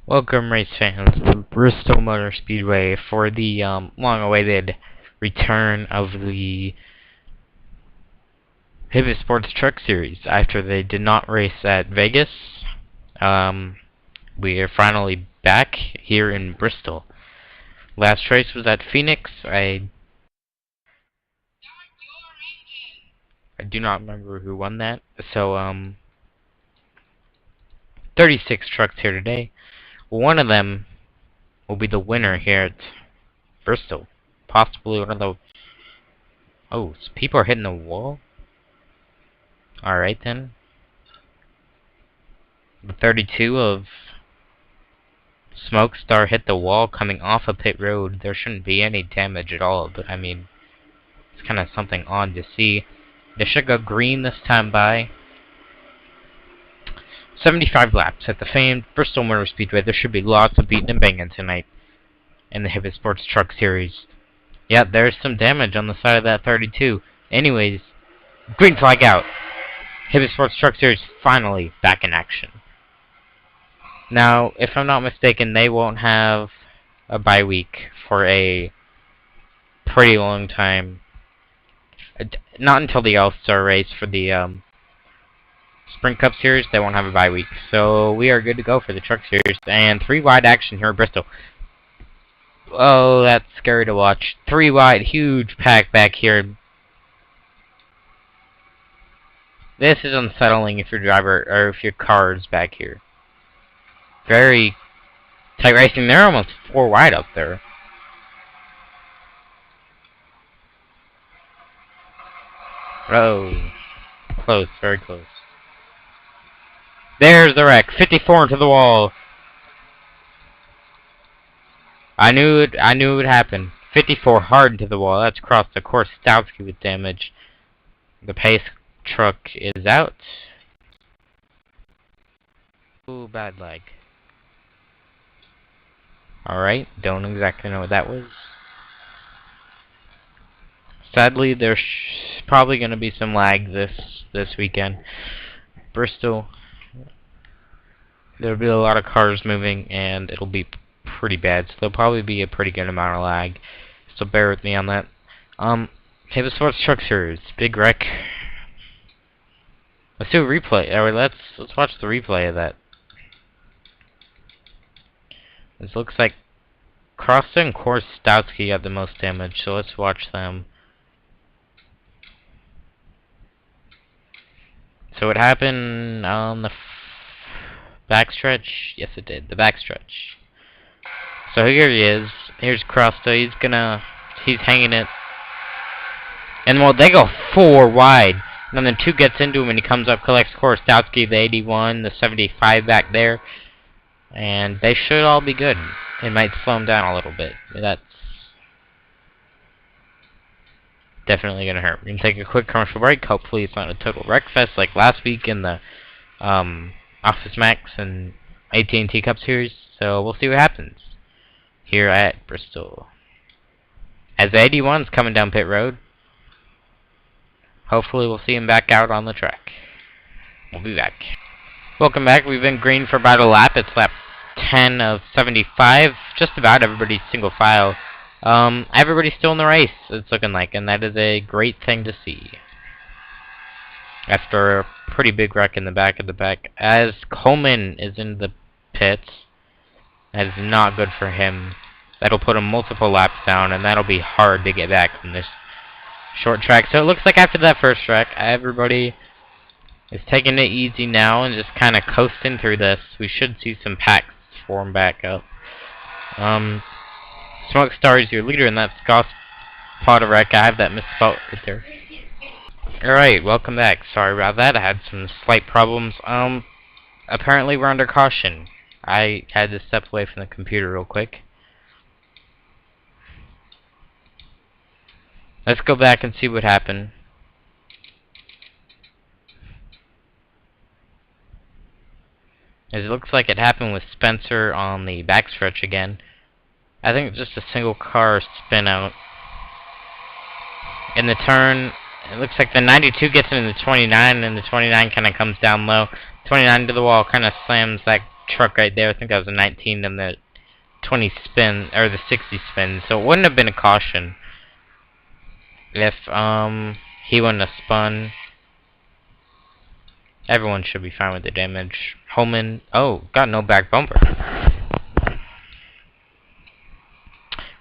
Welcome, race fans, to Bristol Motor Speedway for the long-awaited return of the Hibbett Sports Truck Series. After they did not race at Vegas, we are finally back here in Bristol. Last race was at Phoenix. I do not remember who won that. So 36 trucks here today. One of them will be the winner here at Bristol. Possibly one of the... Oh, so people are hitting the wall? Alright then. The 32 of Smoke Star hit the wall coming off of pit road. There shouldn't be any damage at all, but I mean, it's kind of something odd to see. They should go green this time by. 75 laps at the famed Bristol Motor Speedway. There should be lots of beating and banging tonight in the Hibbett Sports Truck Series. Yeah, there's some damage on the side of that 32. Anyways, green flag out. Hibbett Sports Truck Series finally back in action. Now, if I'm not mistaken, they won't have a bye week for a pretty long time. Not until the All-Star race for the Sprint Cup Series. They won't have a bye week. So we are good to go for the Truck Series. And 3 wide action here at Bristol. Oh, that's scary to watch. 3 wide, huge pack back here. This is unsettling if your driver, or if your car is back here. Very tight racing. They're almost 4 wide up there. Oh, close, very close. There's the wreck. 54 into the wall. I knew it would happen. 54 hard into the wall. That's across the course. Stowski with damage. The pace truck is out. Ooh, bad lag. Alright, don't exactly know what that was. Sadly, there's probably going to be some lag this weekend. Bristol, there'll be a lot of cars moving, and it'll be pretty bad. So there'll probably be a pretty good amount of lag. So bear with me on that. Hibbett Sports Truck Series, big wreck. Let's do a replay. Alright, let's watch the replay of that. This looks like Crosta and course Stowski got the most damage, so let's watch them. So it happened on the backstretch? Yes, it did. The backstretch. So here he is. Here's Crosta. He's hanging it. And well, they go 4 wide. And then 2 gets into him and he comes up, collects course. Stowski, the 81, the 75 back there. And they should all be good. It might slow him down a little bit. That's definitely going to hurt. We're going to take a quick commercial break. Hopefully it's not a total wreck fest like last week in the Office Max and AT&T Cup Series. So we'll see what happens here at Bristol. As the 81's coming down pit road, hopefully we'll see him back out on the track. We'll be back. Welcome back. We've been green for about a lap. It's lap 10 of 75. Just about everybody's single file. Everybody's still in the race, it's looking like, and that is a great thing to see. After a pretty big wreck in the back of the pack, as Coleman is in the pits, that is not good for him. That'll put him multiple laps down, and that'll be hard to get back from this short track. So it looks like after that first wreck, everybody is taking it easy now and just kind of coasting through this. We should see some packs form back up. Smoke Star is your leader in that Scott's pot of wreck. I have that misspelled right there. Alright, welcome back. Sorry about that. I had some slight problems. Apparently we're under caution. I had to step away from the computer real quick. Let's go back and see what happened. It looks like it happened with Spencer on the backstretch again. I think it's just a single car spin out. In the turn, it looks like the 92 gets into the 29, and the 29 kind of comes down low. 29 to the wall, kind of slams that truck right there. I think that was a 19 and the 20 spin, or the 60 spin. So it wouldn't have been a caution if he wouldn't have spun. Everyone should be fine with the damage. Holman, oh, got no back bumper.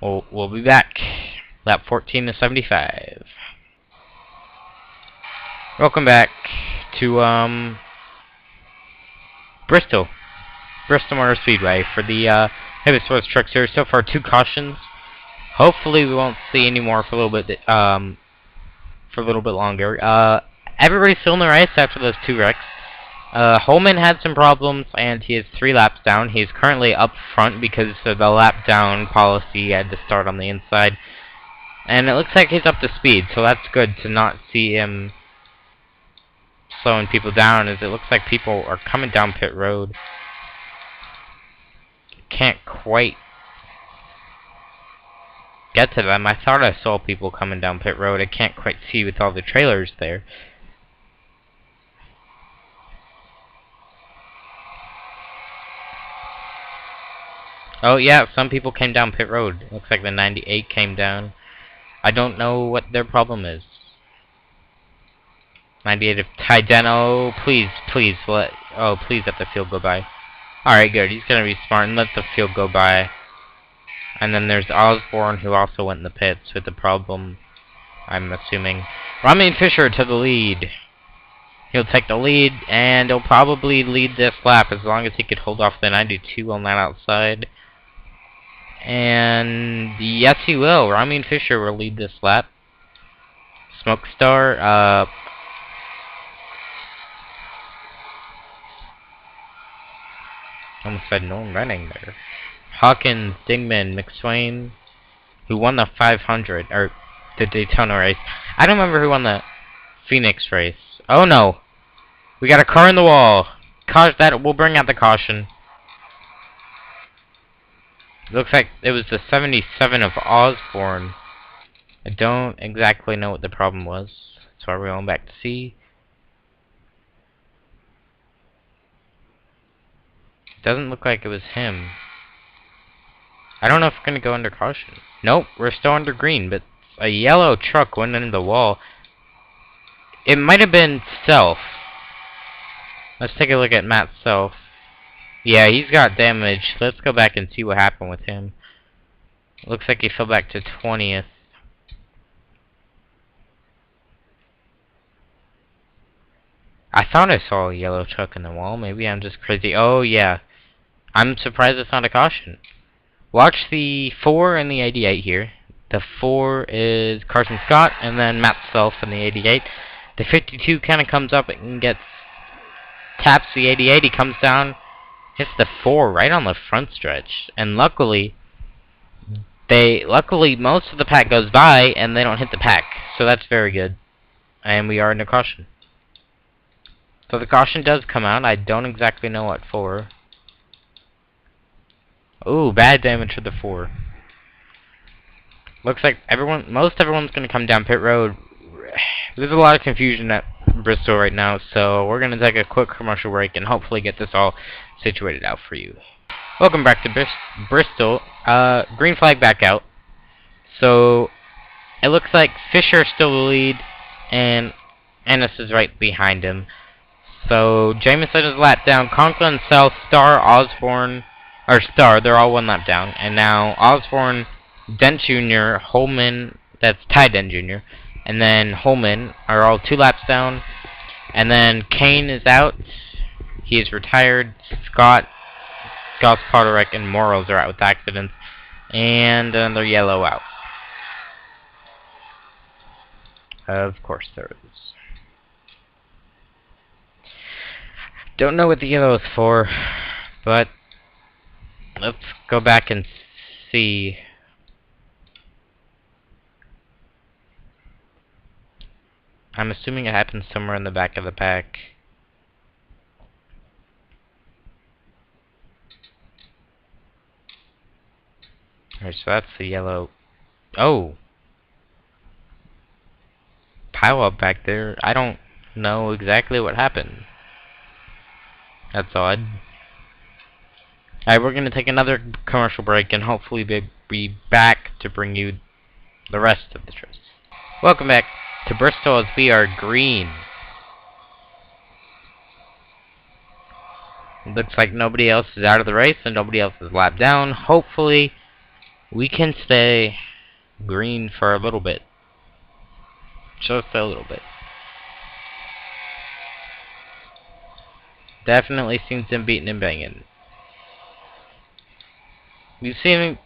We'll be back. Lap 14 to 75. Welcome back to Bristol Motor Speedway for the Hibbett Sports Truck Series. So far, 2 cautions. Hopefully, we won't see any more for a little bit. For a little bit longer. Everybody's still in the race after those 2 wrecks. Holman had some problems, and he is 3 laps down. He is currently up front because of the lap down policy. He had to start on the inside. And it looks like he's up to speed, so that's good to not see him slowing people down, as it looks like people are coming down pit road. Can't quite get to them. I thought I saw people coming down pit road. I can't quite see with all the trailers there. Oh yeah, some people came down pit road. Looks like the 98 came down. I don't know what their problem is. 98 of Tideno, please let the field go by. Alright, good. He's gonna be smart and let the field go by. And then there's Osborne, who also went in the pits with the problem, I'm assuming. Rami Fisher to the lead. He'll take the lead, and he'll probably lead this lap as long as he could hold off the 92 on that outside. And yes, he will. Rami Fisher will lead this lap. Smokestar, almost said Norm Renning there. Hawkins, Dingman, McSwain, who won the 500, or the Daytona race. I don't remember who won the Phoenix race. Oh no! We got a car in the wall. We'll bring out the caution. Looks like it was the 77 of Osborne. I don't exactly know what the problem was. So are we going back to see? Doesn't look like it was him. I don't know if we're going to go under caution. Nope, we're still under green, but a yellow truck went into the wall. It might have been Self. Let's take a look at Matt Self. Yeah, he's got damage. Let's go back and see what happened with him. Looks like he fell back to 20th. I thought I saw a yellow truck in the wall. Maybe I'm just crazy. Oh, yeah. I'm surprised it's not a caution. Watch the 4 and the 88 here. The 4 is Carson Scott, and then Matt Self in the 88. The 52 kind of comes up and taps the 88. He comes down, hits the 4 right on the front stretch. And luckily most of the pack goes by, and they don't hit the pack. So that's very good. And we are in a caution. So the caution does come out. I don't exactly know what for. Ooh, bad damage to the 4. Looks like most everyone's going to come down pit road. There's a lot of confusion at Bristol right now, so we're going to take a quick commercial break and hopefully get this all situated out for you. Welcome back to Bristol. Green flag back out. So it looks like Fisher's still the lead, and Ennis is right behind him. So Jameson is lap down. Conklin, South, Star, Osborne, or Star, they're all 1 lap down. And now Osborne, Dent Jr., Holman, that's Ty Dent Jr., and then Holman are all 2 laps down. And then Kane is out. He is retired. Scott's Poderek and Morals are out with accidents. And they're yellow out. Of course there is. Don't know what the yellow is for, but let's go back and see. I'm assuming it happens somewhere in the back of the pack. Alright, so that's the yellow. Oh! Pile up back there. I don't know exactly what happened. That's odd. Alright, we're going to take another commercial break and hopefully be back to bring you the rest of the race. Welcome back to Bristol as we are green. It looks like nobody else is out of the race and nobody else is lapped down. Hopefully, we can stay green for a little bit. Just a little bit. Definitely seen some beating and banging. We've seen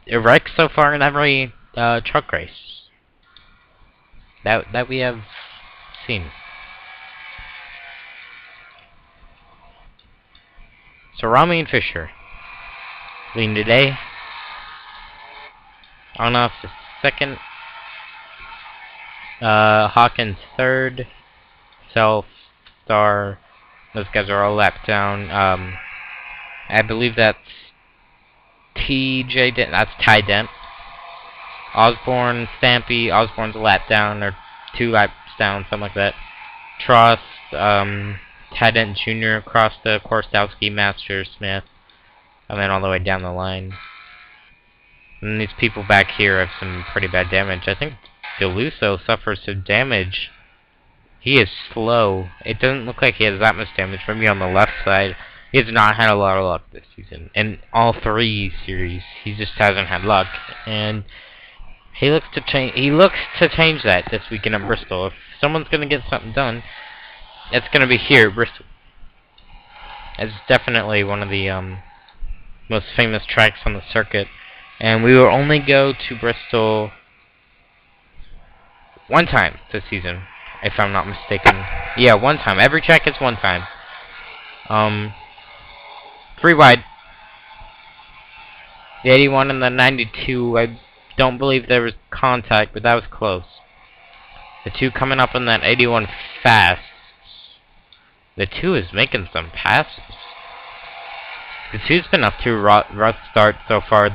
a wreck so far in every truck race that we have seen. So Rami and Fisher leading today. On off the second. Hawkins third. Self, Star. Those guys are all lapped down. I believe that's TJ Dent. That's Ty Dent. Osborne, Stampy. Osborne's a lap down or 2 laps down, something like that. Trost. Ty Dent Jr., Costa, Korstowski, Master, Smith, and then all the way down the line. And these people back here have some pretty bad damage. I think DeLusso suffers some damage. He is slow. It doesn't look like he has that much damage. Maybe on the left side. He has not had a lot of luck this season. In all 3 series, he just hasn't had luck. And he looks to change that this weekend at Bristol. If someone's going to get something done, it's going to be here at Bristol. It's definitely one of the most famous tracks on the circuit. And we will only go to Bristol one time this season, if I'm not mistaken. Yeah, one time. Every track is one time. 3 wide. The 81 and the 92, I don't believe there was contact, but that was close. The 2 coming up on that 81 fast. The 2 is making some passes. The 2's been up to rough start so far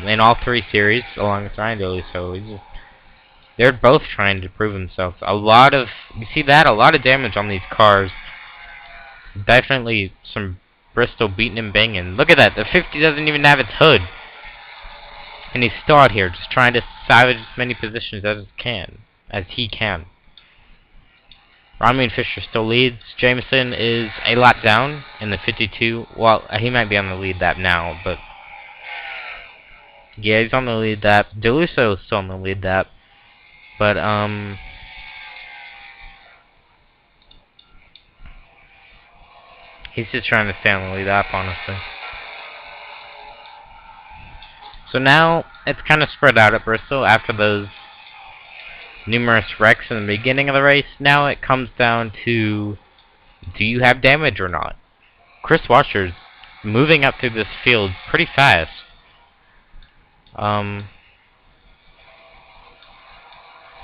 in all 3 series, along with Ryan Daly, so they're both trying to prove themselves. You see that? A lot of damage on these cars. Definitely some Bristol beating and banging. Look at that, the 50 doesn't even have its hood. And he's still out here, just trying to salvage as many positions as he can. Rami and Fisher still leads. Jameson is a lap down in the 52. Well, he might be on the lead lap now, but yeah, he's on the lead lap. DeLusso is still on the lead lap, but he's just trying to stay on the lead lap, honestly. So now it's kind of spread out at Bristol after those numerous wrecks in the beginning of the race. Now it comes down to, do you have damage or not? Chris Washer's moving up through this field pretty fast.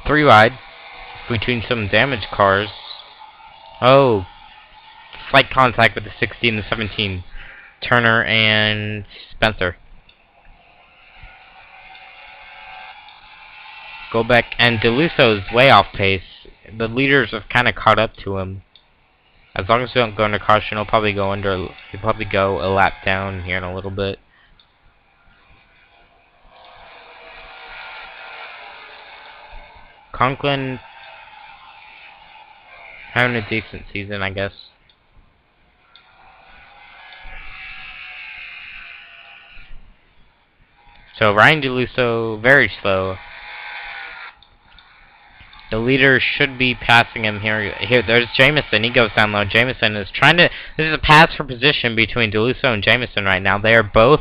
Three wide between some damaged cars. Oh, slight contact with the 16 and the 17. Turner and Spencer. Go back, and DeLusso's way off pace. The leaders have kind of caught up to him. As long as we don't go under caution, he'll probably go a lap down here in a little bit. Conklin having a decent season, I guess. So Ryan DeLusso, very slow. The leader should be passing him here. There's Jameson. He goes down low. Jameson is trying to... This is a pass for position between DeLusso and Jameson right now. They are both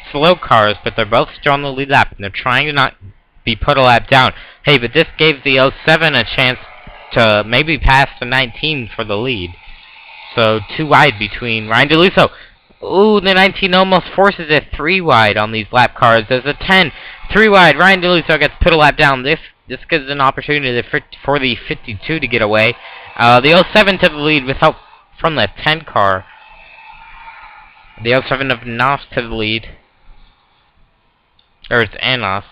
slow cars, but they're both still on the lead lap, and they're trying to not be put a lap down. Hey, but this gave the 07 a chance to maybe pass the 19 for the lead. So 2 wide between Ryan DeLusso. Ooh, the 19 almost forces it 3 wide on these lap cars. There's a 10. 3 wide. Ryan DeLusso gets put a lap down. This gives an opportunity for the 52 to get away. The 07 to the lead with help from the 10 car. The 07 of Noss to the lead. Or it's Anos,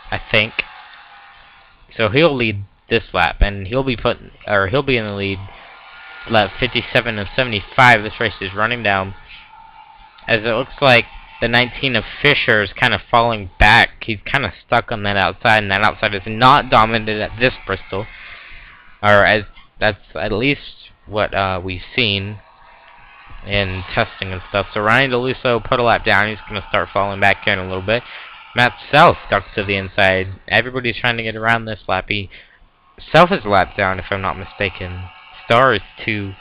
I think. So he'll lead this lap, and he'll be in the lead lap 57 of 75. This race is running down, as it looks like the 19 of Fisher is kind of falling back. He's kind of stuck on that outside, and that outside is not dominated at this Bristol, or as that's at least what we've seen in testing and stuff. So Ryan DeLusso put a lap down. He's going to start falling back in a little bit. Matt Self stuck to the inside. Everybody's trying to get around this lappy. Self is a lap down, if I'm not mistaken. Star is 2.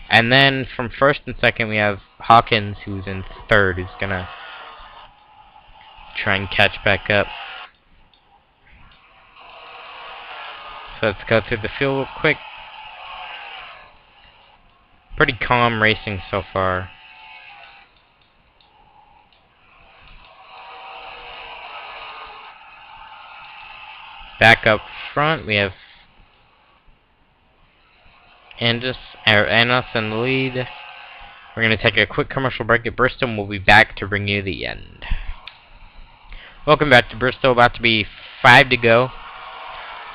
And then from first and second, we have Hawkins, who's in third, who's going to try and catch back up. So let's go through the field real quick. Pretty calm racing so far. Back up front, we have Anos in the lead. We're going to take a quick commercial break at Bristol, and we'll be back to bring you the end. Welcome back to Bristol. About to be 5 to go.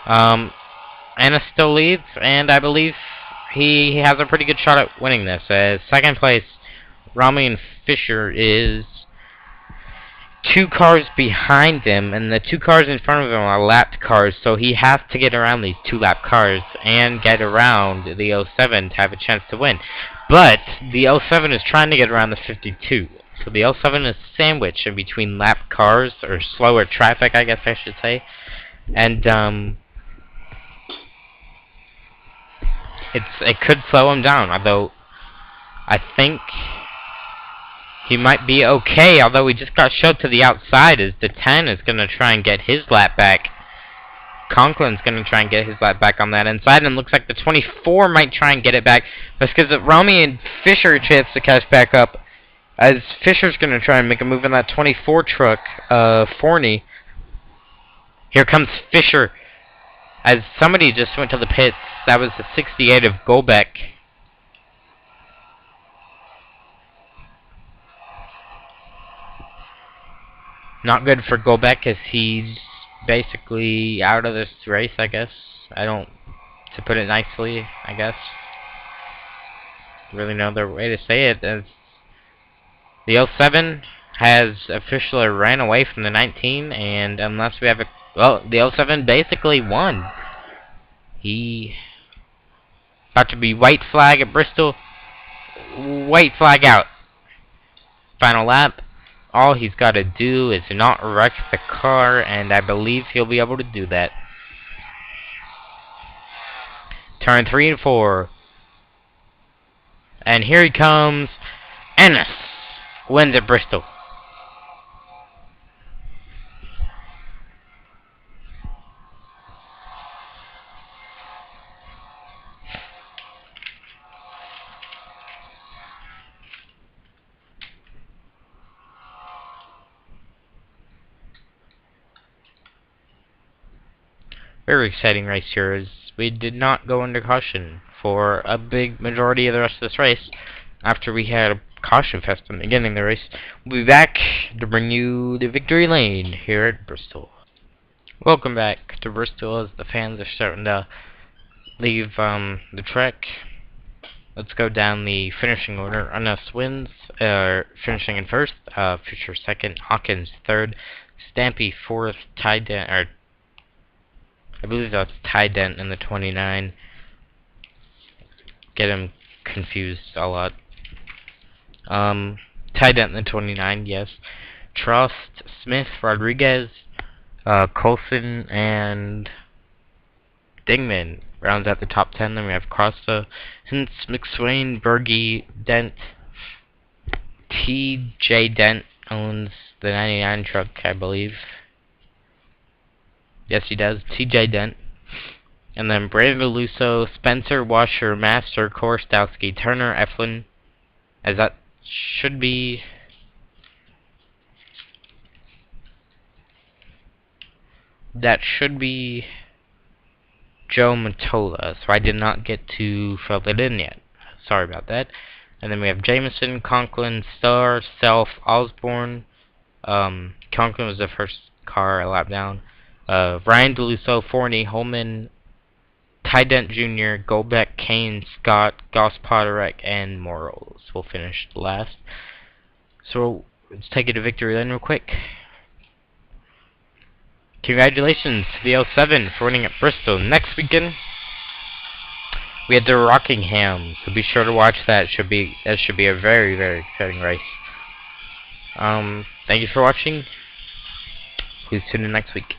Anos still leads, and I believe he has a pretty good shot at winning this. Second place, Rami and Fisher is 2 cars behind them, and the 2 cars in front of him are lapped cars, so he has to get around these 2 lap cars and get around the 07 to have a chance to win. But the 07 is trying to get around the 52, so the 07 is sandwiched in between lapped cars, or slower traffic, I guess I should say, and it could slow him down, although I think he might be okay, although he just got shoved to the outside, as the 10 is going to try and get his lap back. Conklin's going to try and get his lap back on that inside, and looks like the 24 might try and get it back. That's because Rami and Fisher chance to catch back up, as Fisher's going to try and make a move in that 24 truck, Forney. Here comes Fisher, as somebody just went to the pits. That was the 68 of Golbeck. Not good for Golbeck, as he's basically out of this race, I guess. To put it nicely, I guess. Really no other way to say it. As the 07 has officially ran away from the 19, and unless we have a... Well, the 07 basically won. He... About to be white flag at Bristol. White flag out. Final lap. All he's got to do is not wreck the car, and I believe he'll be able to do that. Turn 3 and 4. And here he comes. Anos wins at Bristol. Very exciting race here, as we did not go under caution for a big majority of the rest of this race. After we had a caution fest in the beginning of the race, we'll be back to bring you the victory lane here at Bristol. Welcome back to Bristol, as the fans are starting to leave the track. Let's go down the finishing order. Anos wins, finishing in first. Fisher second. Hawkins third. Stampy fourth. Ty Dent, or I believe that's Ty Dent in the 29. Get him confused a lot. Ty Dent in the 29, yes. Trost, Smith, Rodriguez, Coulson, and Dingman rounds out the top 10. Then we have Costa, Hintz, McSwain, Berge, Dent. T.J. Dent owns the 99 truck, I believe. Yes, he does. T.J. Dent. And then Brandon Lusso, Spencer, Washer, Master, Korostowski, Turner, Eflin. As that should be... That should be Joe Matola, so I did not get to fill that in yet. Sorry about that. And then we have Jameson, Conklin, Starr, Self, Osborne. Conklin was the first car a lap down. Ryan DeLusso, Forney, Holman, Ty Dent Jr., Golbeck, Kane, Scott, Goss Podorek, and Morals will finish last. So let's take it to victory lane real quick. Congratulations to the 07 for winning at Bristol. Next weekend we had the Rockingham, so be sure to watch that. That should be a very, very exciting race. Thank you for watching. Please tune in next week.